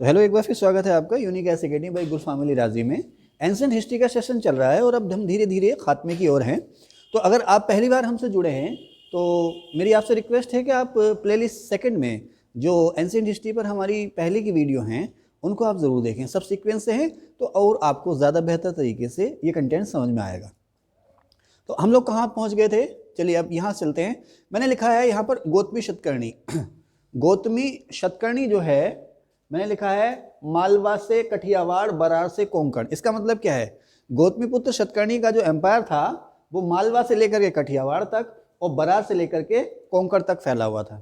तो हेलो, एक बार फिर स्वागत है आपका यूनिक एस अकेडमी बाई गुल फैमिली राजी में। एंशिएंट हिस्ट्री का सेशन चल रहा है और अब हम धीरे धीरे खात्मे की ओर हैं। तो अगर आप पहली बार हमसे जुड़े हैं तो मेरी आपसे रिक्वेस्ट है कि आप प्लेलिस्ट सेकंड में जो एंशिएंट हिस्ट्री पर हमारी पहले की वीडियो हैं उनको आप ज़रूर देखें, सब सीक्वेंस से हैं तो और आपको ज़्यादा बेहतर तरीके से ये कंटेंट समझ में आएगा। तो हम लोग कहाँ पहुँच गए थे, चलिए अब यहाँ चलते हैं। मैंने लिखा है यहाँ पर गौतमी शतकर्णी। गौतमी शतकर्णी जो है मैंने लिखा है मालवा से कठियावाड़, बरार से कोंकण। इसका मतलब क्या है, गौतमी पुत्र शतकर्णी का जो एम्पायर था वो मालवा से लेकर के कठियावाड़ तक और बरार से लेकर के कोंकण तक फैला हुआ था।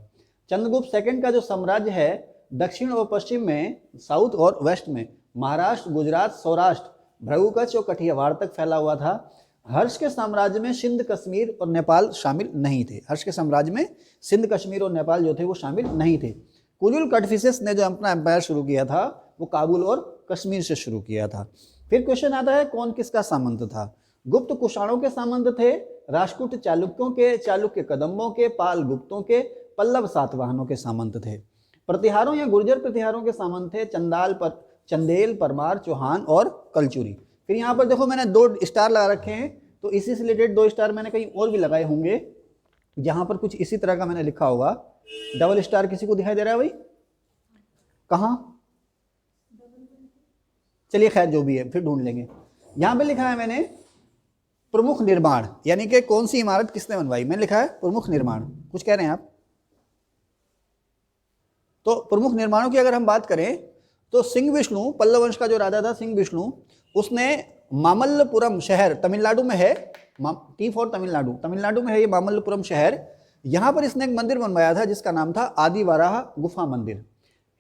चंद्रगुप्त सेकंड का जो साम्राज्य है दक्षिण और पश्चिम में, साउथ और वेस्ट में महाराष्ट्र, गुजरात, सौराष्ट्र, भृगुकच्छ और कठियावाड़ तक फैला हुआ था। हर्ष के साम्राज्य में सिंध, कश्मीर और नेपाल शामिल नहीं थे। हर्ष के साम्राज्य में सिंध, कश्मीर और नेपाल जो थे वो शामिल नहीं थे। कुजुल कटफिसेस ने जो अपना एम्पायर शुरू किया था वो काबुल और कश्मीर से शुरू किया था। फिर क्वेश्चन आता है कौन किसका सामंत था। गुप्त कुषाणों के सामंत थे, राष्ट्रकूट चालुक्यों के, चालुक्य कदम्बों के, पाल गुप्तों के, पल्लव सातवाहनों के सामंत थे। प्रतिहारों या गुर्जर प्रतिहारों के सामंत थे चंदेल, परमार, चौहान और कलचुरी। फिर यहाँ पर देखो मैंने 2 स्टार लगा रखे हैं, तो इसी से रिलेटेड 2 स्टार मैंने कहीं और भी लगाए होंगे जहां पर कुछ इसी तरह का मैंने लिखा होगा। डबल स्टार किसी को दिखाई दे रहा है भाई? कहां? चलिए खैर जो भी है फिर ढूंढ लेंगे। यहां पे लिखा है मैंने प्रमुख निर्माण, यानी कि कौन सी इमारत किसने बनवाई। मैंने लिखा है प्रमुख निर्माण। कुछ कह रहे हैं आप? तो प्रमुख निर्माणों की अगर हम बात करें तो सिंह विष्णु, पल्लव वंश का जो राजा था सिंह विष्णु, उसने मामल्लपुरम शहर तमिलनाडु में है, टी फॉर तमिलनाडु, तमिलनाडु में है ये मामल्लपुरम शहर। यहाँ पर इसने एक मंदिर बनवाया था जिसका नाम था आदिवाराह गुफा मंदिर।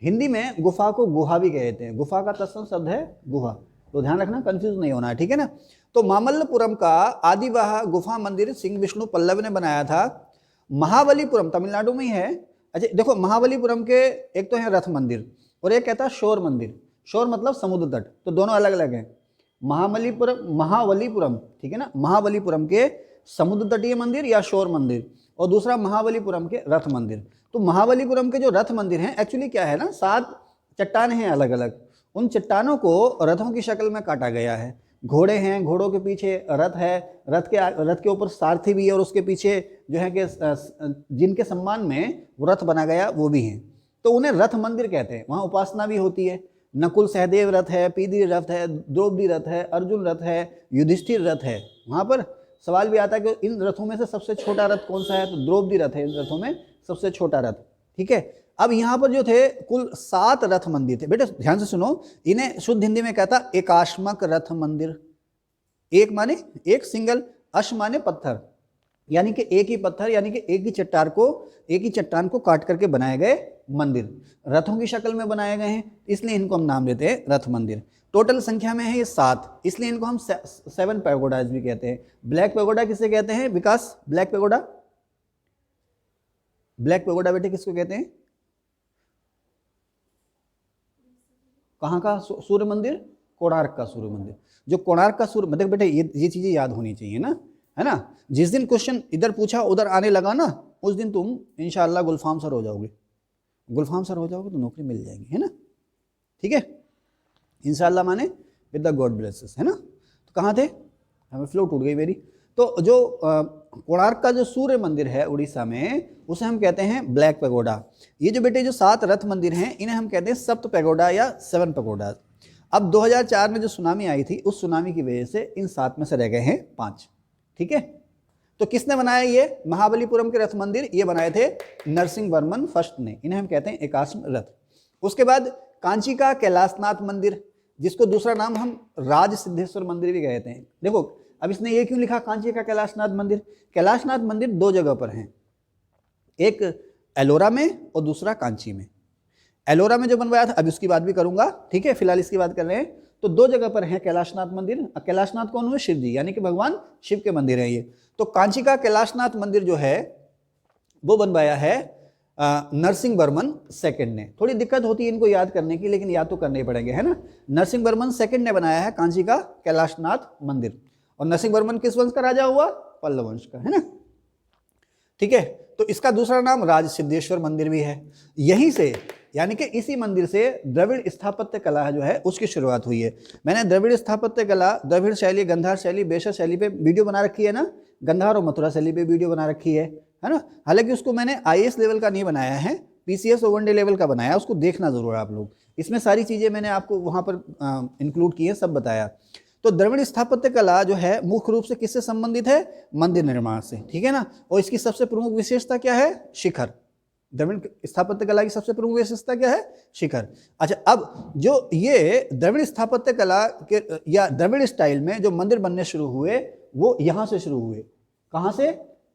हिंदी में गुफा को गुहा भी कहते हैं। गुफा का तत्सम शब्द है गुहा, तो ध्यान रखना, कंफ्यूज नहीं होना है, ठीक है ना। तो मामल्लपुरम का आदिवाह गुफा मंदिर सिंह विष्णु पल्लव ने बनाया था। महाबलीपुरम तमिलनाडु में ही है। अच्छा देखो, महाबलीपुरम के एक तो है रथ मंदिर और एक कहता है शोर मंदिर। शोर मतलब समुद्र तट, तो दोनों अलग अलग हैं। महाबलीपुरम, ठीक है ना, महाबलीपुरम के समुद्र तटीय मंदिर या शोर मंदिर, और दूसरा महाबलीपुरम के रथ मंदिर। तो महाबलीपुरम के जो रथ मंदिर हैं एक्चुअली क्या है ना, 7 चट्टानें हैं अलग अलग, उन चट्टानों को रथों की शक्ल में काटा गया है। घोड़े हैं, घोड़ों के पीछे रथ है, रथ के ऊपर सारथी भी है और उसके पीछे जो है कि जिनके सम्मान में वो रथ बना गया वो भी हैं, तो उन्हें रथ मंदिर कहते हैं। वहाँ उपासना भी होती है। नकुल सहदेव रथ है, पीदी रथ है, द्रौपदी रथ है, अर्जुन रथ है, युधिष्ठिर रथ है। वहाँ पर सवाल भी आता है कि इन रथों में से सबसे छोटा रथ कौन सा है, तो द्रौपदी रथ है इन रथों में सबसे छोटा रथ, ठीक है। अब यहाँ पर जो थे कुल 7 रथ मंदिर थे। बेटे ध्यान से सुनो, इन्हें शुद्ध हिंदी में कहता एकाश्मक रथ मंदिर। एक माने एक सिंगल, अश माने पत्थर, यानी कि एक ही पत्थर, यानी कि एक ही चट्टान को काट करके बनाए गए मंदिर रथों की शक्ल में बनाए गए हैं, इसलिए इनको हम नाम देते हैं रथ मंदिर। टोटल संख्या में है ये 7, इसलिए इनको हम 7 पैगोडाज भी कहते हैं। ब्लैक पैगोडा किसे कहते हैं विकास? ब्लैक पैगोडा, ब्लैक पैगोडा बेटे किसको कहते हैं? कहाँ का सूर्य मंदिर? कोणार्क का सूर्य मंदिर। जो कोणार्क का सूर्य मंदिर, बेटे ये चीजें याद होनी चाहिए ना, है ना। जिस दिन क्वेश्चन इधर पूछा उधर आने लगा ना, उस दिन तुम इंशाअल्लाह गुलफाम सर हो जाओगे। गुलफाम सर हो जाओगे तो नौकरी मिल जाएगी, है ना, ठीक है, इंशाअल्लाह माने विद द गॉड ब्लेसेस, है ना। तो कहाँ थे, हमें फ्लो टूट गई मेरी। तो जो कोणार्क का जो सूर्य मंदिर है उड़ीसा में, उसे हम कहते हैं ब्लैक पैगोडा। ये जो बेटे जो 7 रथ मंदिर हैं इन्हें हम कहते हैं सप्त पैगोडा या 7 पैगोडा। अब 2004 में जो सुनामी आई थी उस सुनामी की वजह से इन 7 में से रह गए हैं 5, ठीक है। तो किसने बनाया ये महाबलीपुरम के रथ मंदिर? ये बनाए थे नरसिंह वर्मन फर्स्ट ने, इन्हें हम कहते हैं एकाश्म रथ। उसके बाद कांची का कैलाशनाथ मंदिर, जिसको दूसरा नाम हम राज सिद्धेश्वर मंदिर भी कहते हैं। देखो अब इसने ये क्यों लिखा कांची का कैलाशनाथ मंदिर? कैलाशनाथ मंदिर 2 जगह पर हैं, एक एलोरा में और दूसरा कांची में। एलोरा में जो बनवाया था, अब उसकी बात भी करूंगा, ठीक है, फिलहाल इसकी बात कर रहे हैं। तो 2 जगह पर है कैलाशनाथ मंदिर। कैलाशनाथ कौन हुए? शिव जी, यानी कि भगवान शिव के मंदिर है ये। तो कांची का कैलाशनाथ मंदिर जो है वो बनवाया है नरसिंह वर्मन सेकंड ने। थोड़ी दिक्कत होती है इनको याद करने की, लेकिन याद तो करने ही पड़ेंगे, है ना। नरसिंह वर्मन सेकंड ने बनाया है कांची का कैलाशनाथ मंदिर। और नरसिंह वर्मन किस वंश का राजा हुआ? पल्लव वंश का, है ना, ठीक है। तो इसका दूसरा नाम राज सिद्धेश्वर मंदिर भी है। यहीं से यानी कि इसी मंदिर से द्रविड़ स्थापत्य कला जो है उसकी शुरुआत हुई है। मैंने द्रविड़ स्थापत्य कला, द्रविड़ शैली, गंधार शैली, बेशर शैली पे वीडियो बना रखी है ना, गंधार और मथुरा शैली पे वीडियो बना रखी है ना। हालांकि उसको मैंने IAS लेवल का नहीं बनाया है, PCS और 1 डे लेवल का बनाया, उसको देखना जरूर आप लोग। इसमें सारी चीज़ें मैंने आपको वहाँ पर इंक्लूड की है, सब बताया। तो द्रविड़ स्थापत्य कला जो है मुख्य रूप से किससे संबंधित है? मंदिर निर्माण से, ठीक है ना। और इसकी सबसे प्रमुख विशेषता क्या है? शिखर। द्रविड़ स्थापत्य कला की सबसे प्रमुख विशेषता क्या है? शिखर। अच्छा, अब जो ये द्रविड़ स्थापत्य कला के या द्रविड़ स्टाइल में जो मंदिर बनने शुरू हुए वो यहाँ से शुरू हुए। कहाँ से?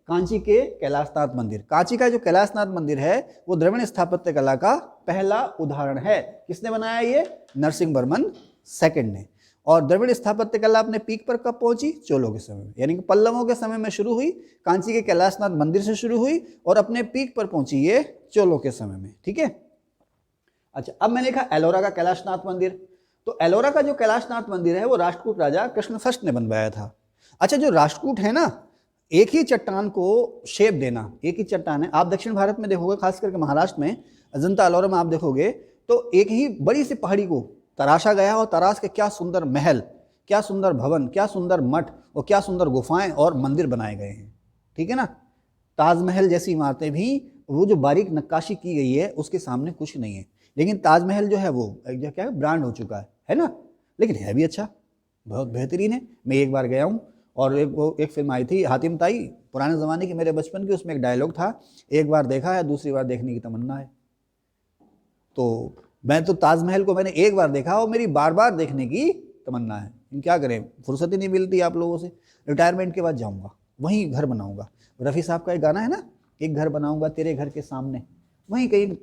कांची के कैलाशनाथ मंदिर। कांची का जो कैलाशनाथ मंदिर है वो द्रविड़ स्थापत्य कला का पहला उदाहरण है। किसने बनाया ये? नरसिंह वर्मन सेकंड ने। और द्रविड़ स्थापत्य कला अपने पीक पर कब पहुंची? चोलों के समय में, यानी कि पल्लवों के समय में शुरू हुई, कांची के कैलाशनाथ मंदिर से शुरू हुई और अपने पीक पर पहुंची ये चोलों के समय में, ठीक है। अच्छा, अब मैंने लिखा एलोरा का कैलाशनाथ मंदिर। तो एलोरा का जो कैलाशनाथ मंदिर है वो राष्ट्रकूट राजा कृष्ण फर्स्ट ने बनवाया था। अच्छा, जो राष्ट्रकूट है ना, एक ही चट्टान को शेप देना, एक ही चट्टान है। आप दक्षिण भारत में देखोगे, खास करके महाराष्ट्र में अजंता एलोरा में आप देखोगे तो एक ही बड़ी सी पहाड़ी को तराशा गया और तराश के क्या सुंदर महल, क्या सुंदर भवन, क्या सुंदर मठ और क्या सुंदर गुफाएं और मंदिर बनाए गए हैं, ठीक है ना। ताजमहल जैसी इमारतें भी, वो जो बारीक नक्काशी की गई है उसके सामने कुछ नहीं है। लेकिन ताजमहल जो है वो क्या है, ब्रांड हो चुका है ना। लेकिन है भी अच्छा, बहुत बेहतरीन है। मैं एक बार गया हूँ और एक फिल्म आई थी हातिम ताई, पुराने ज़माने की, मेरे बचपन की, उसमें एक डायलॉग था, एक बार देखा है दूसरी बार देखने की तमन्ना है। तो मैं तो ताजमहल को मैंने एक बार देखा और मेरी बार बार देखने की तमन्ना है। क्या करें, फुर्सत ही नहीं मिलती आप लोगों से। रिटायरमेंट के बाद जाऊँगा, वहीं घर बनाऊँगा। रफ़ी साहब का एक गाना है ना, एक घर बनाऊँगा तेरे घर के सामने, वहीं कहीं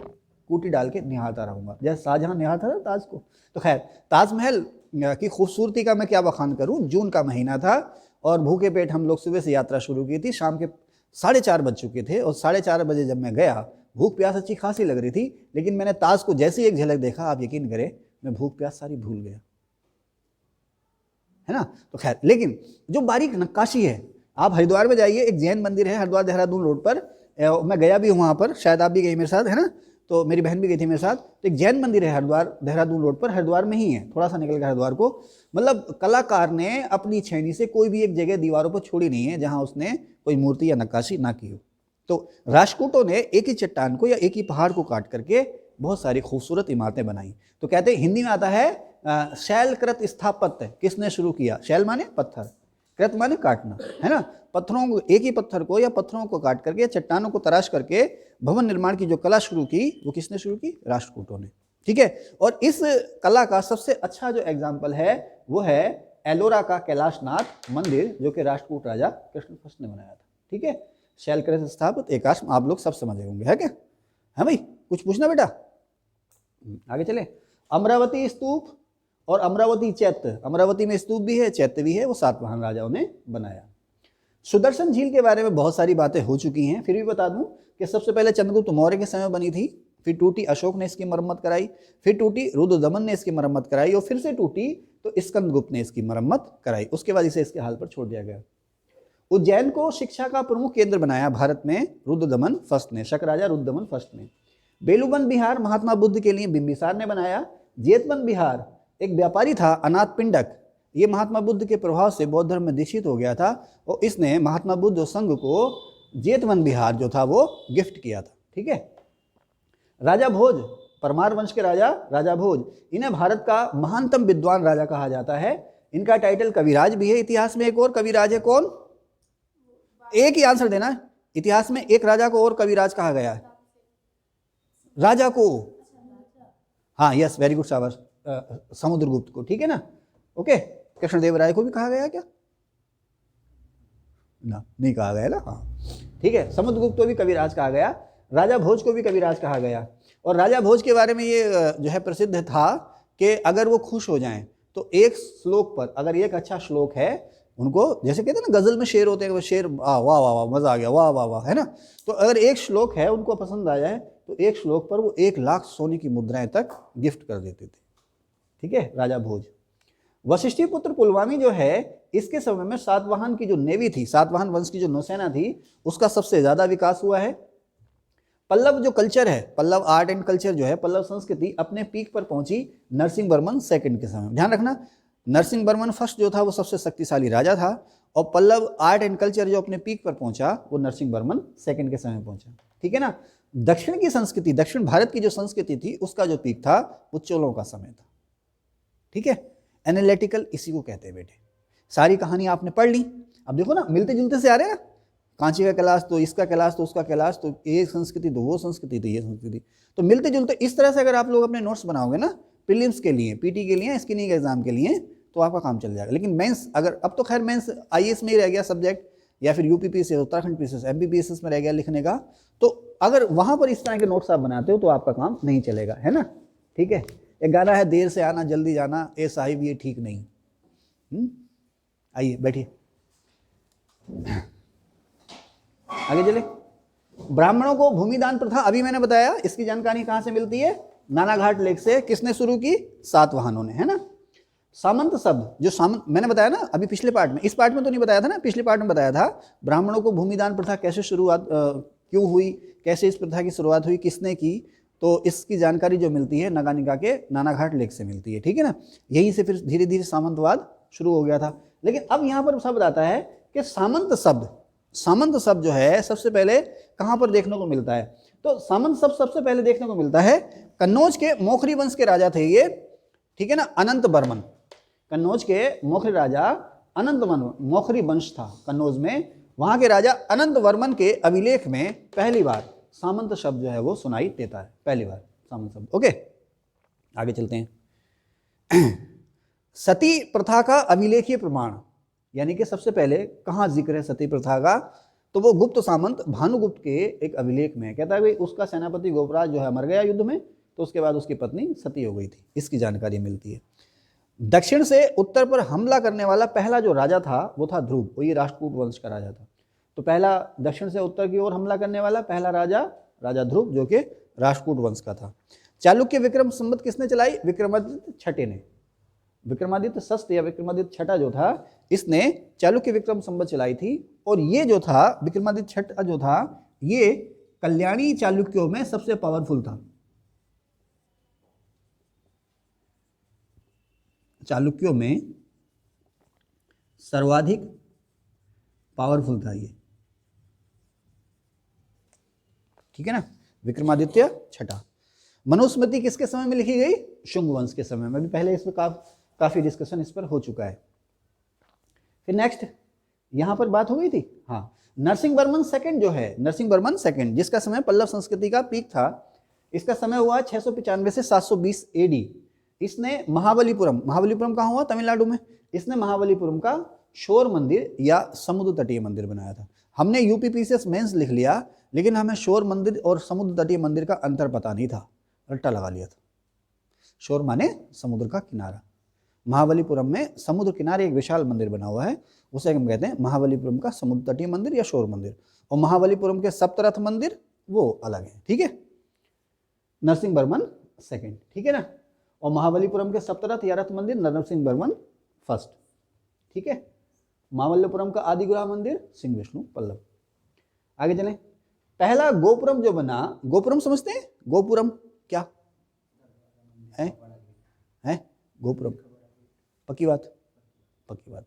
कूटी डाल के निहारता रहूँगा, जैसे शाहजहाँ निहारता था ताज को। तो खैर, ताजमहल की खूबसूरती का मैं क्या बखान करूँ। जून का महीना था और भूखे पेट हम लोग सुबह से यात्रा शुरू की थी। शाम के 4:30 बज चुके थे और 4:30 बजे जब मैं गया, भूख प्यास अच्छी खासी लग रही थी, लेकिन मैंने ताज को जैसे ही एक झलक देखा, आप यकीन करें मैं भूख प्यास सारी भूल गया, है ना। तो खैर, लेकिन जो बारीक नक्काशी है, आप हरिद्वार में जाइए, एक जैन मंदिर है हरिद्वार देहरादून रोड पर, मैं गया भी हूँ वहाँ पर, शायद आप भी गई मेरे साथ, है ना। तो मेरी बहन भी गई थी मेरे साथ। तो एक जैन मंदिर है हरिद्वार देहरादून रोड पर, हरिद्वार में ही है, थोड़ा सा निकल कर हरिद्वार को। मतलब कलाकार ने अपनी छेनी से कोई भी एक जगह दीवारों पर छोड़ी नहीं है जहाँ उसने कोई मूर्ति या नक्काशी ना की हो। तो राष्ट्रकूटों ने एक ही चट्टान को या एक ही पहाड़ को काट करके बहुत सारी खूबसूरत इमारतें बनाई। तो कहते हैं, हिंदी में आता है शैलकृत स्थापत्य किसने शुरू किया? शैल माने पत्थर, कृत माने काटना, है ना। पत्थरों को, एक ही पत्थर को या पत्थरों को काट करके, चट्टानों को तराश करके भवन निर्माण की जो कला शुरू की, वो किसने शुरू की? राष्ट्रकूटों ने, ठीक है। और इस कला का सबसे अच्छा जो एग्जाम्पल है वो है एलोरा का कैलाशनाथ मंदिर, जो कि राष्ट्रकूट राजा कृष्ण फर्स्ट ने बनाया था, ठीक है। शैलकृत स्थापित एकाश आप लोग सब समझ गए होंगे, है क्या? है भाई, कुछ पूछना बेटा? आगे चले। अमरावती स्तूप और अमरावती चैत्य, अमरावती में स्तूप भी है, चैत्य भी है, वो सातवाहन राजाओं ने बनाया। सुदर्शन झील के बारे में बहुत सारी बातें हो चुकी हैं, फिर भी बता दूं कि सबसे पहले चंद्रगुप्त मौर्य के समय बनी थी, फिर टूटी, अशोक ने इसकी मरम्मत कराई, फिर टूटी, रुद्रदमन ने इसकी मरम्मत कराई और फिर से टूटी तो स्कंदगुप्त ने इसकी मरम्मत कराई। उसके बाद इसे इसके हाल पर छोड़ दिया गया। उज्जैन को शिक्षा का प्रमुख केंद्र बनाया भारत में रुद्रदमन फर्स्ट ने, शक राजा रुद्रदमन फर्स्ट ने। बेलूबंद बिहार महात्मा बुद्ध के लिए बिंबिसार ने बनाया। जेतवन बिहार एक व्यापारी था अनाथ पिंडक, ये महात्मा बुद्ध के प्रभाव से बौद्ध धर्म में दीक्षित हो गया था और इसने महात्मा बुद्ध संघ को जेतवन बिहार जो था वो गिफ्ट किया था, ठीक है। राजा भोज, परमार वंश के राजा राजा भोज, इन्हें भारत का महानतम विद्वान राजा कहा जाता है। इनका टाइटल कविराज भी है। इतिहास में एक और कविराज है, कौन? एक ही आंसर देना। इतिहास में एक राजा को और कविराज कहा गया है, राजा को, हाँ यस, वेरी गुड, शाबाश, समुद्रगुप्त को, ठीक है ना। ओके, कृष्णदेव राय को भी कहा गया क्या? ना, नहीं कहा गया ना, हाँ ठीक है। समुद्रगुप्त को भी कविराज कहा गया, राजा भोज को भी कविराज कहा गया। और राजा भोज के बारे में ये जो है प्रसिद्ध था कि अगर वो खुश हो जाएं तो एक श्लोक पर, अगर एक अच्छा श्लोक है, उनको जैसे कहते हैं ना गजल में शेर होते हैं, वो शेर वाह वाह वाह मजा आ गया, वाह वाह वाह, है ना। तो अगर एक श्लोक है उनको पसंद आ जाए तो एक श्लोक पर वो 1 लाख सोने की मुद्राएं तक गिफ्ट कर देते थे, ठीक है, राजा भोज। वशिष्ठी पुत्र पुलवामी जो है, इसके समय में सातवाहन की जो नेवी थी, सातवाहन वंश की जो नौसेना थी, उसका सबसे ज्यादा विकास हुआ है। पल्लव जो कल्चर है, पल्लव आर्ट एंड कल्चर जो है, पल्लव संस्कृति अपने पीक पर पहुंची नरसिंह वर्मन सेकंड के समय। ध्यान रखना, नरसिंह वर्मन फर्स्ट जो था वो सबसे शक्तिशाली राजा था, और पल्लव आर्ट एंड कल्चर जो अपने पीक पर पहुंचा वो नरसिंह वर्मन सेकंड के समय पहुंचा। ठीक है ना। दक्षिण की संस्कृति, दक्षिण भारत की जो संस्कृति थी उसका जो पीक था वो चोलों का समय था। ठीक है, एनालिटिकल इसी को कहते हैं बेटे। सारी कहानी आपने पढ़ ली, अब देखो ना मिलते जुलते से आ रहे हैं ना, कांची का कैलाश तो इसका कैलाश तो उसका कैलाश, तो ये संस्कृति तो वो संस्कृति तो ये संस्कृति, तो मिलते जुलते इस तरह से अगर आप लोग अपने नोट्स बनाओगे ना प्रीलिम्स के लिए, पीटी के लिए, स्क्रीनिंग एग्जाम के लिए, तो आपका काम चल जाएगा। लेकिन मेंस, अगर अब तो खैर मेंस आईएएस में ही रह गया सब्जेक्ट, या फिर यूपीपीएससी, उत्तराखंड पीसीएस, एमपीपीएसएस में रह गया लिखने का, तो अगर वहां पर इस तरह के नोट्स आप बनाते हो तो आपका काम नहीं चलेगा, है ना। ठीक है, एक गाना है, देर से आना जल्दी जाना, ए साहिब ये ठीक नहीं। आइए बैठिए, आगे चले। ब्राह्मणों को भूमिदान प्रथा अभी मैंने बताया, इसकी जानकारी कहां से मिलती है? नानाघाट लेख से। किसने शुरू की? सातवाहनों ने, है ना। सामंत शब्द, जो सामंत मैंने बताया ना अभी पिछले पार्ट में, इस पार्ट में तो नहीं बताया था ना, पिछले पार्ट में बताया था ब्राह्मणों को भूमिदान प्रथा कैसे शुरुआत क्यों हुई, कैसे इस प्रथा की शुरुआत हुई, किसने की, तो इसकी जानकारी जो मिलती है नगानिका के नानाघाट लेख से मिलती है। ठीक है ना, यहीं से फिर धीरे धीरे सामंतवाद शुरू हो गया था। लेकिन अब यहाँ पर शब्द आता है कि सामंत शब्द जो है सबसे पहले कहाँ पर देखने को मिलता है? तो सामंत शब्द सबसे पहले देखने को मिलता है कन्नौज के मोखरी वंश के राजा थे ये, ठीक है ना, अनंत वर्मन। कन्नौज के मोखरी राजा अनंत वर्मन, मोखरी वंश था कन्नौज में, वहां के राजा अनंत वर्मन के अभिलेख में पहली बार सामंत शब्द जो है वो सुनाई देता है, पहली बार सामंत शब्द। ओके, आगे चलते हैं। सती प्रथा का अभिलेखीय प्रमाण, यानी कि सबसे पहले कहाँ जिक्र है सती प्रथा का? तो वो गुप्त सामंत भानुगुप्त के एक अभिलेख में कहता है भाई उसका सेनापति गोपराज जो है मर गया युद्ध में, तो उसके बाद उसकी पत्नी सती हो गई थी, इसकी जानकारी मिलती है। दक्षिण से उत्तर पर हमला करने वाला पहला जो राजा था वो था ध्रुव, वो ये राष्ट्रकूट वंश का राजा था। तो पहला दक्षिण से उत्तर की ओर हमला करने वाला पहला राजा, राजा ध्रुव, जो कि राष्ट्रकूट वंश का था। चालुक्य विक्रम संवत किसने चलाई? विक्रमादित्य छठे ने। विक्रमादित्य षष्ठ या विक्रमादित्य छठा जो था, इसने चालुक्य विक्रम संवत चलाई थी। और ये जो था विक्रमादित्य छठा जो था, ये कल्याणी चालुक्यों में सबसे पावरफुल था। चालुक्यों में सर्वाधिक पावरफुल था ये, ठीक है ना, विक्रमादित्य छठा। मनुस्मृति किसके समय में लिखी गई? शुंग वंश के समय में। भी पहले इस पर काफी डिस्कशन इस पर हो चुका है। फिर नेक्स्ट यहां पर बात हो गई थी, हाँ, नरसिंह वर्मन सेकंड जो है, नरसिंह वर्मन सेकंड, जिसका समय पल्लव संस्कृति का पीक था, इसका समय हुआ 695 से 720 एडी। इसने महाबलीपुरम कहाँ हुआ? तमिलनाडु में। इसने महाबलीपुरम का शोर मंदिर या समुद्र तटीय मंदिर बनाया था। हमने यूपीपीसीएस मेंस लिख लिया, लेकिन हमें शोर मंदिर और समुद्र तटीय मंदिर का अंतर पता नहीं था, रट्टा लगा लिया था। शोर माने समुद्र का किनारा। महाबलीपुरम में समुद्र किनारे एक विशाल मंदिर बना हुआ है, उसे हम कहते हैं महाबलीपुरम का समुद्र तटीय मंदिर या शोर मंदिर। और महाबलीपुरम के सप्तरथ मंदिर वो अलग है, ठीक है, नरसिंह वर्मन सेकंड, ठीक है ना। और महाबलीपुरम के सप्तरथ या रथ मंदिर नरसिंह वर्मन फर्स्ट, ठीक है। महाबलीपुरम का आदिग्रह मंदिर सिंह विष्णु पल्लव। आगे चलें। पहला गोपुरम जो बना, गोपुरम समझते हैं? गोपुरम क्या है? गोपुरम, पक्की बात,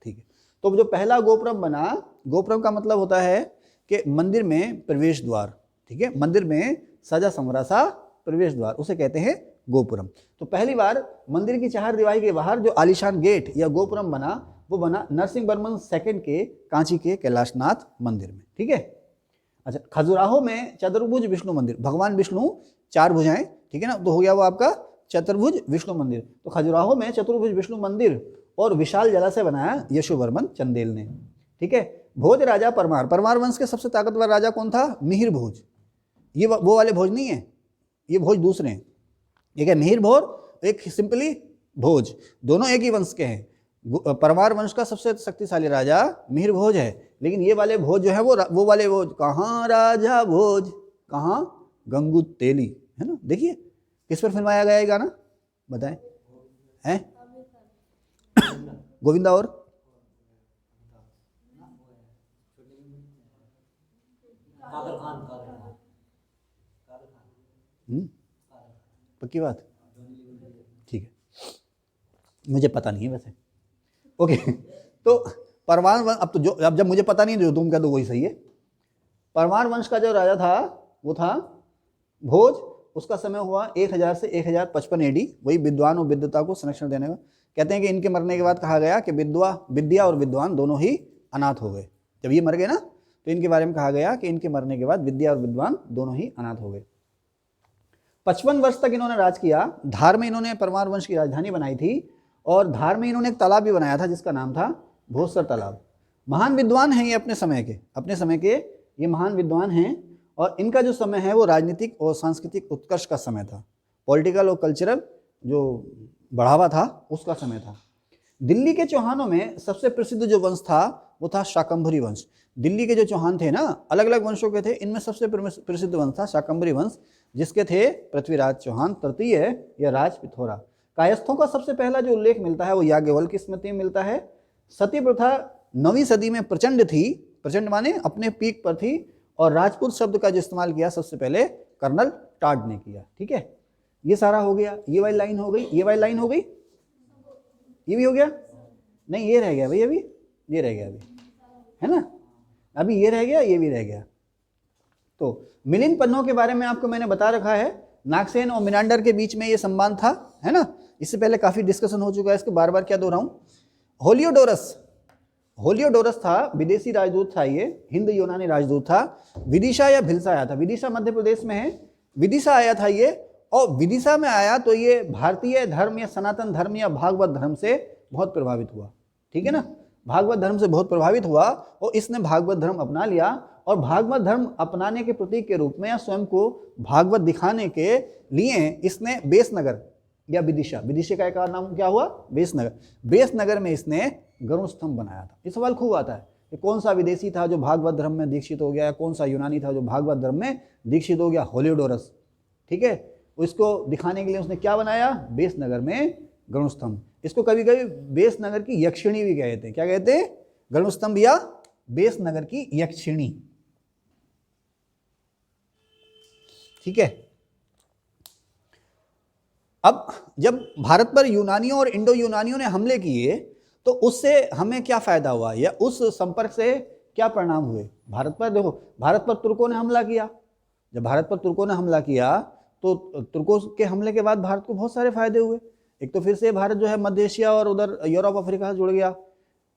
ठीक है। तो जो पहला गोपुरम बना, गोपुरम का मतलब होता है कि मंदिर में प्रवेश द्वार, ठीक है, मंदिर में सजा संवरा सा प्रवेश द्वार, उसे कहते हैं गोपुरम। तो पहली बार मंदिर की चार दीवारी के बाहर जो आलीशान गेट या गोपुरम बना, वो बना नरसिंह वर्मन सेकंड के कांची के कैलाशनाथ मंदिर में, ठीक है। अच्छा, खजुराहो में चतुर्भुज विष्णु मंदिर, भगवान विष्णु चार भुजाएं, ठीक है ना, तो हो गया वो आपका चतुर्भुज विष्णु मंदिर। तो खजुराहो में चतुर्भुज विष्णु मंदिर और विशाल जलाशय बनाया यशोवर्मन चंदेल ने, ठीक है। भोज राजा परमार वंश के सबसे ताकतवर राजा कौन था? मिहिर भोज। ये वो वाले भोज नहीं है, ये भोज दूसरे हैं। एक है मिहिर भोज, एक सिंपली भोज, दोनों एक ही वंश के हैं। परमार वंश का सबसे शक्तिशाली राजा मिहिर भोज है, लेकिन ये वाले भोज जो है वो वाले भोज, कहाँ राजा भोज, कहाँ गंगू तेली, है ना। देखिए किस पर फिल्माया गया ये गाना, बताएं, हैं? गोविंदा और पक्की बात, ठीक है, मुझे पता नहीं है वैसे। ओके तो परमार वंश, अब जब मुझे पता नहीं है जो तुम कह दो वही सही है। परमार वंश का जो राजा था वो था भोज। उसका समय हुआ 1000 से 1055 AD। वही विद्वान और विद्वता को संरक्षण देने का। कहते हैं कि इनके मरने के बाद कहा गया कि विद्या और विद्वान दोनों ही अनाथ हो गए। जब ये मर गए ना तो इनके बारे में कहा गया कि इनके मरने के बाद विद्या और विद्वान दोनों ही अनाथ हो गए। 55 वर्ष तक इन्होंने राज किया। धार में इन्होंने परमार वंश की राजधानी बनाई थी और धार में इन्होंने एक तालाब भी बनाया था जिसका नाम था भोजसर तालाब। महान विद्वान हैं ये अपने समय के ये महान विद्वान हैं और इनका जो समय है वो राजनीतिक और सांस्कृतिक उत्कर्ष का समय था। पॉलिटिकल और कल्चरल जो बढ़ावा था उसका समय था। दिल्ली के चौहानों में सबसे प्रसिद्ध जो वंश था वो था शाकंभरी वंश। दिल्ली के जो चौहान थे ना, अलग अलग वंशों के थे, इनमें सबसे प्रसिद्ध वंश था शाकंभरी वंश, जिसके थे पृथ्वीराज चौहान तृतीय या राज पिथौरा। कायस्थों का सबसे पहला जो उल्लेख मिलता है वो याज्ञवल्क्य की स्मृति में मिलता है। सती प्रथा 9वीं सदी में प्रचंड थी, प्रचंड माने अपने पीक पर थी, और राजपूत शब्द का जो इस्तेमाल किया सबसे पहले कर्नल टाड ने किया। ठीक है, ये सारा हो गया। ये वाली लाइन हो गई, ये वाली लाइन हो गई, ये भी हो गया, नहीं ये रह गया भाई, अभी ये रह गया, अभी है ना, अभी ये रह गया, ये भी रह गया। तो मिलिंद पन्नों के बारे में आपको मैंने बता रखा है। नागसेन और मिनांडर के बीच में ये संबंध था, है ना, इससे पहले काफी डिस्कशन हो चुका है, इसको बार बार क्या दोहराऊं। होलियोडोरस था, विदेशी राजदूत था, ये हिंद यूनानी राजदूत था। विदिशा या भिलसा आया था, विदिशा मध्य प्रदेश में है, विदिशा आया था ये, और विदिशा में आया तो ये भारतीय धर्म या सनातन धर्म या भागवत धर्म से बहुत प्रभावित हुआ। ठीक है ना, भागवत धर्म से बहुत प्रभावित हुआ और इसने भागवत धर्म अपना लिया, और भागवत धर्म अपनाने के प्रतीक के रूप में या स्वयं को भागवत दिखाने के लिए इसने बेसनगर या विदिशा का एक और नाम क्या हुआ, बेसनगर में इसने गरुड़ स्तंभ बनाया था। ये सवाल खूब आता है कि कौन सा विदेशी था जो भागवत धर्म में दीक्षित हो गया, या कौन सा यूनानी था जो भागवत धर्म में दीक्षित हो गया। होलियोडोरस, ठीक है, उसको दिखाने के लिए उसने क्या बनाया, बेसनगर में गरुड़ स्तंभ। इसको कभी कभी बेसनगर की यक्षिणी भी कहते हैं। क्या कहते हैं, गरुड़ स्तंभ या बेसनगर की यक्षिणी। ठीक है, अब जब भारत पर यूनानियों और इंडो यूनानियों ने हमले किए तो उससे हमें क्या फायदा हुआ, या उस संपर्क से क्या परिणाम हुए। भारत पर देखो, भारत पर तुर्कों ने हमला किया। जब भारत पर तुर्कों ने हमला किया तो तुर्कों के हमले के बाद भारत को बहुत सारे फायदे हुए। एक तो फिर से भारत जो है मध्य एशिया और उधर यूरोप अफ्रीका से जुड़ गया,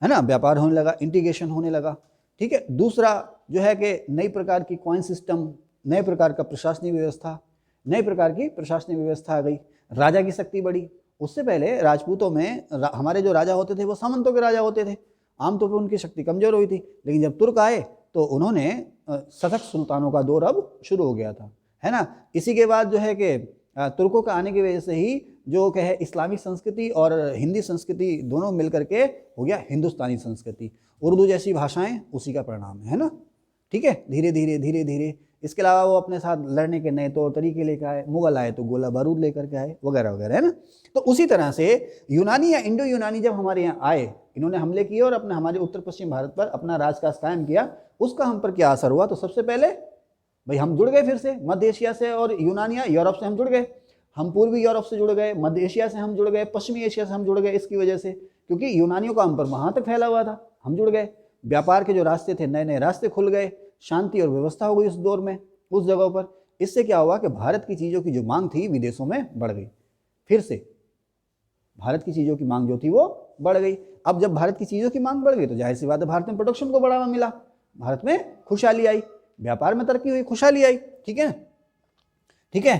है ना, व्यापार होने लगा, इंटीग्रेशन होने लगा। ठीक है, दूसरा जो है कि नई प्रकार की कॉइन सिस्टम, नए प्रकार का प्रशासनिक व्यवस्था, नई प्रकार की प्रशासनिक व्यवस्था आ गई, राजा की शक्ति बढ़ी। उससे पहले राजपूतों में हमारे जो राजा होते थे वो सामंतों के राजा होते थे, आमतौर पर उनकी शक्ति कमजोर हुई थी। लेकिन जब तुर्क आए तो उन्होंने सशक्त सुल्तानों का दौर अब शुरू हो गया था, है ना। इसी के बाद जो है कि तुर्कों का आने की वजह से ही जो कहे इस्लामिक संस्कृति और हिंदी संस्कृति दोनों मिलकर के हो गया हिंदुस्तानी संस्कृति। उर्दू जैसी भाषाएं उसी का परिणाम है ना। ठीक है, धीरे धीरे इसके अलावा वो अपने साथ लड़ने के नए तौर तरीके लेकर आए, मुगल आए तो गोला बारूद लेकर के आए, वगैरह वगैरह, है ना। तो उसी तरह से यूनानी या इंडो यूनानी जब हमारे यहाँ आए, इन्होंने हमले किए और अपने हमारे उत्तर पश्चिम भारत पर अपना राजकाज कायम किया। उसका हम पर क्या असर हुआ, तो सबसे पहले भाई हम जुड़ गए फिर से मध्य एशिया से, और यूनानिया यूरोप से हम जुड़ गए, हम पूर्वी यूरोप से जुड़ गए, मध्य एशिया से हम जुड़ गए, पश्चिमी एशिया से हम जुड़ गए। इसकी वजह से, क्योंकि यूनानियों का हम पर वहाँ तक फैला हुआ था, हम जुड़ गए। व्यापार के जो रास्ते थे, नए नए रास्ते खुल गए, शांति और व्यवस्था हो गई उस दौर में, उस जगह पर। इससे क्या हुआ कि भारत की चीज़ों की जो मांग थी विदेशों में बढ़ गई। फिर से भारत की चीज़ों की मांग जो थी वो बढ़ गई। अब जब भारत की चीज़ों की मांग बढ़ गई तो जाहिर सी बात है भारत में प्रोडक्शन को बढ़ावा मिला, भारत में खुशहाली आई, व्यापार में तरक्की हुई, खुशहाली आई। ठीक है,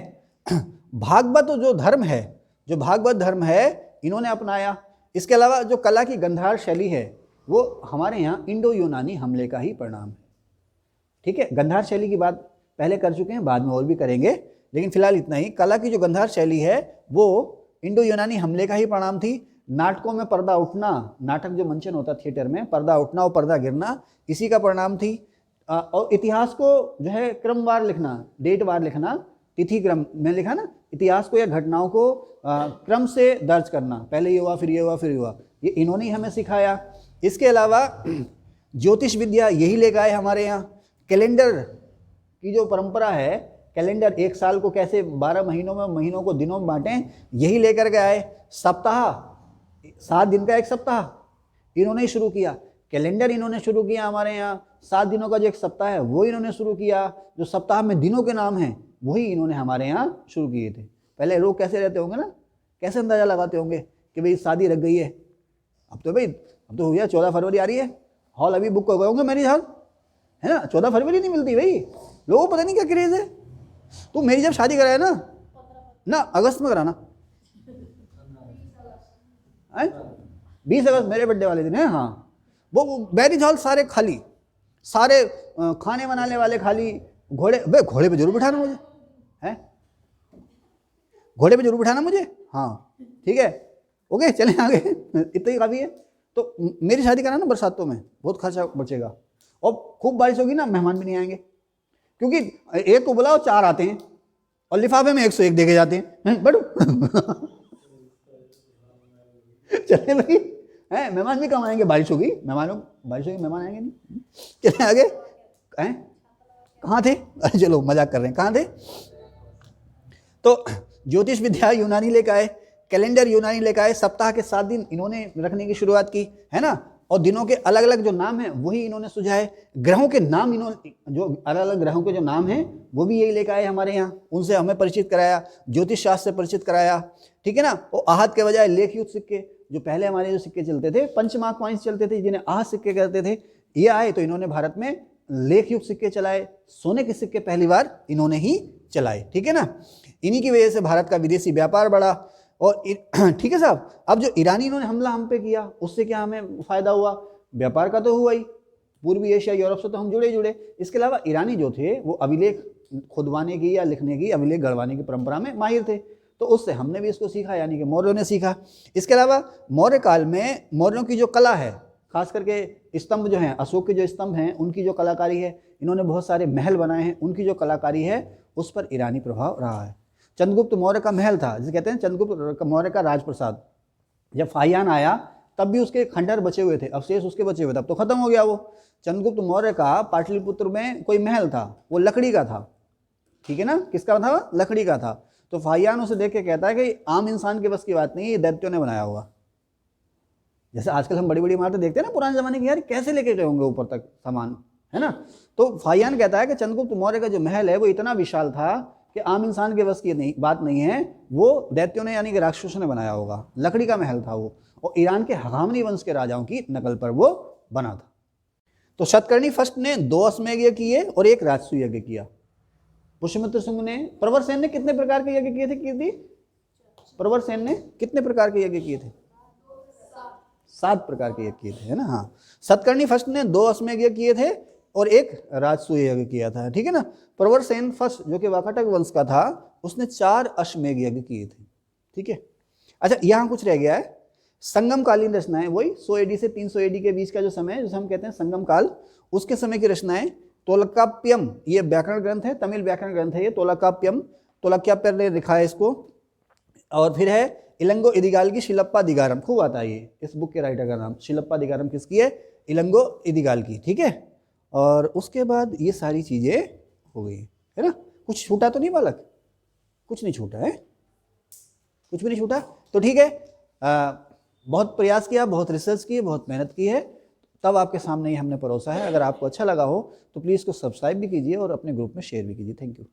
भागवत जो भागवत धर्म है इन्होंने अपनाया। इसके अलावा जो कला की गंधार शैली है वो हमारे यहाँ इंडो यूनानी हमले का ही परिणाम है। ठीक है, गंधार शैली की बात पहले कर चुके हैं, बाद में और भी करेंगे, लेकिन फिलहाल इतना ही। कला की जो गंधार शैली है वो इंडो यूनानी हमले का ही परिणाम थी। नाटकों में पर्दा उठना, नाटक जो मंचन होता थिएटर में, पर्दा उठना और पर्दा गिरना, इसी का परिणाम थी। और इतिहास को जो है क्रमवार लिखना, डेट वार लिखना, तिथि क्रम में लिखा ना, इतिहास को या घटनाओं को क्रम से दर्ज करना, पहले ये हुआ फिर ये हुआ फिर ये हुआ, ये इन्होंने ही हमें सिखाया। इसके अलावा ज्योतिष विद्या यही लेकर आए हमारे यहाँ। कैलेंडर की जो परंपरा है, कैलेंडर, एक साल को कैसे 12 महीनों में, महीनों को दिनों में बांटें, यही लेकर के आए। सप्ताह, 7 दिन का एक सप्ताह इन्होंने ही शुरू किया। कैलेंडर इन्होंने शुरू किया हमारे यहाँ, 7 दिनों का जो एक सप्ताह है वो इन्होंने शुरू किया। जो सप्ताह में दिनों के नाम हैं वही इन्होंने हमारे यहाँ शुरू किए थे। पहले लोग कैसे रहते होंगे ना, कैसे अंदाजा लगाते होंगे कि भाई शादी रख गई है, अब तो हो गया 14 फरवरी आ रही है, हॉल अभी बुक हो गए होंगे मेरी हॉल, है ना। 14 फरवरी नहीं मिलती भाई, लोगों को पता नहीं क्या क्रेज है। तो मेरी जब शादी कराए ना अगस्त में कराना, 20 अगस्त मेरे बर्थडे वाले दिन है। हाँ, वो मैरिज हॉल सारे खाली, सारे खाने बनाने वाले खाली, घोड़े पे जरूर बिठाना मुझे, है घोड़े पे जरूर बिठाना मुझे। हाँ ठीक है, ओके चलें आगे, इतना ही काफ़ी है। तो मेरी शादी कराना बरसातों में, बहुत खर्चा बचेगा, और खूब बारिश होगी ना, मेहमान भी नहीं आएंगे, क्योंकि एक को बुलाओ 4 आते हैं और लिफाफे में 101 देके जाते हैं, बड़ो चले भाई, हैं मेहमान भी कम आएंगे, बारिश होगी मेहमान आएंगे नहीं। चले आगे, हैं कहाँ थे, अरे चलो मजाक कर रहे हैं, कहाँ थे। तो ज्योतिष विद्या यूनानी लेकर आए, कैलेंडर यूनानी लेकर आए, सप्ताह के 7 दिन इन्होंने रखने की शुरुआत की, है ना। और दिनों के अलग अलग जो नाम हैं वही इन्होंने सुझाए। ग्रहों के नाम इन्होंने, जो अलग अलग ग्रहों के जो नाम हैं वो भी यही लेकर आए हमारे यहाँ, उनसे हमें परिचित कराया, ज्योतिष शास्त्र से परिचित कराया, ठीक है ना। और आहत के बजाय लेखयुक्त सिक्के, जो पहले हमारे जो सिक्के चलते थे, पंचमार्क कॉइन्स चलते थे जिन्हें आहत सिक्के कहते थे, ये आए तो इन्होंने भारत में लेखयुक्त सिक्के चलाए, सोने के सिक्के पहली बार इन्होंने ही चलाए, ठीक है ना। इन्हीं की वजह से भारत का विदेशी व्यापार बढ़ा। और ठीक है साहब, अब जो ईरानी इन्होंने हमला हम पे किया, उससे क्या हमें फ़ायदा हुआ, व्यापार का तो हुआ ही, पूर्वी एशिया यूरोप से तो हम जुड़े। इसके अलावा ईरानी जो थे वो अभिलेख खुदवाने की या लिखने की, अभिलेख गढ़वाने की परंपरा में माहिर थे, तो उससे हमने भी इसको सीखा, यानी कि मौर्यों ने सीखा। इसके अलावा मौर्य काल में मौर्यों की जो कला है, खास करके स्तंभ जो हैं, अशोक के जो स्तंभ हैं उनकी जो कलाकारी है, इन्होंने बहुत सारे महल बनाए हैं, उनकी जो कलाकारी है उस पर ईरानी प्रभाव रहा है। चंद्रगुप्त मौर्य का महल था, जिसे कहते हैं चंद्रगुप्त मौर्य का राजप्रसाद, जब फाहियान आया तब भी उसके खंडहर बचे हुए थे, अवशेष उसके बचे हुए थे, अब तो खत्म हो गया वो। चंद्रगुप्त मौर्य का पाटलिपुत्र में कोई महल था, वो लकड़ी का था, ठीक है ना, किसका था, लकड़ी का था। तो फाहियान उसे देख के कहता है कि आम इंसान के बस की बात नहीं, ये दैत्यों ने बनाया होगा। जैसे आजकल हम बड़ी बड़ी इमारतें देखते हैं ना पुराने जमाने की, यार कैसे लेके गए होंगे ऊपर तक सामान, है ना। तो फाहियान कहता है कि चंद्रगुप्त मौर्य का जो महल है वो इतना विशाल था कि आम इंसान के बस की बात नहीं है, वो दैत्यों ने यानी कि राक्षसों ने बनाया होगा, लकड़ी का महल था वो, और ईरान के हगामनी वंश के राजाओं की नकल पर वो बना था। तो शतकर्णी फर्स्ट ने 2 अश्वमेध यज्ञ किए और 1 राजसूय यज्ञ किया। पुष्यमित्र शुंग ने, प्रवरसेन ने कितने प्रकार के यज्ञ किए थे कीर्ति, प्रवरसेन ने कितने प्रकार के यज्ञ किए थे, 7 प्रकार के यज्ञ किए थे, है ना। हाँ, शतकर्णी फर्स्ट ने 2 अश्वमेध यज्ञ किए थे और 1 राजसूय यज्ञ किया था, ठीक है ना। प्रवरसेन फर्स्ट जो कि वाकाटक वंश का था, उसने 4 अश्वमेध यज्ञ किए थे, ठीक है। अच्छा, यहाँ कुछ रह गया है, संगम कालीन रचनाएं, वही 100 AD से 300 AD के बीच का जो समय है, जिसे हम कहते हैं संगम काल, उसके समय की रचनाएं। तोलकाप्यम, ये व्याकरण ग्रंथ है, तमिल व्याकरण ग्रंथ है ये, तोलकाप्यम, तोलकाप्यर ने लिखा है इसको। और फिर है इलंगो इदिगाल की शिलप्पा दिगारम, खूब आता है ये, इस बुक के राइटर का नाम शिलप्पा दिगारम किसकी है, इलंगो इदिगाल की, ठीक है। और उसके बाद ये सारी चीज़ें हो गई, है ना। कुछ छूटा तो नहीं बालक, कुछ नहीं छूटा है, कुछ भी नहीं छूटा, तो ठीक है। बहुत प्रयास किया, बहुत रिसर्च की, बहुत मेहनत की है, तब आपके सामने ही हमने परोसा है। अगर आपको अच्छा लगा हो तो प्लीज़ इसको सब्सक्राइब भी कीजिए और अपने ग्रुप में शेयर भी कीजिए। Thank you.